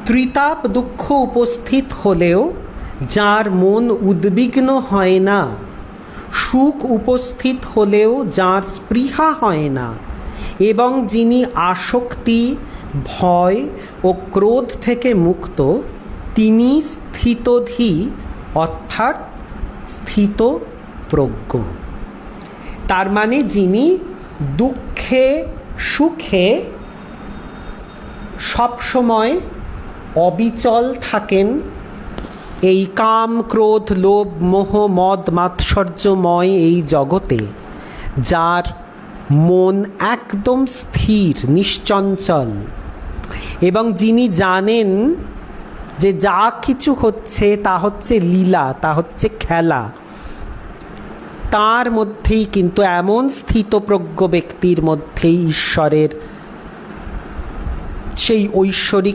ত্রিতাপ দুঃখ উপস্থিত হলেও যার মন উদ্বিগ্ন হয় না, সুখ উপস্থিত হলেও যার স্পৃহা হয় না, এবং যিনি আসক্তি, ভয় ও ক্রোধ থেকে মুক্ত, তিনি স্থিতধী অর্থাৎ স্থিতপ্রজ্ঞ। তার মানে যিনি দুঃখে সুখে সবসময় অবিচল থাকেন, এই কাম ক্রোধ লোভ মোহ মদ মাৎসর্যময় এই জগতে যার মন একদম স্থির নিশ্চঞ্চল, এবং যিনি জানেন যে যা কিছু হচ্ছে তা হচ্ছে লীলা, তা হচ্ছে খেলা, তার মধ্যেই কিন্তু এমন স্থিতপ্রজ্ঞ ব্যক্তির মধ্যেই ঈশ্বরের সেই ঐশ্বরিক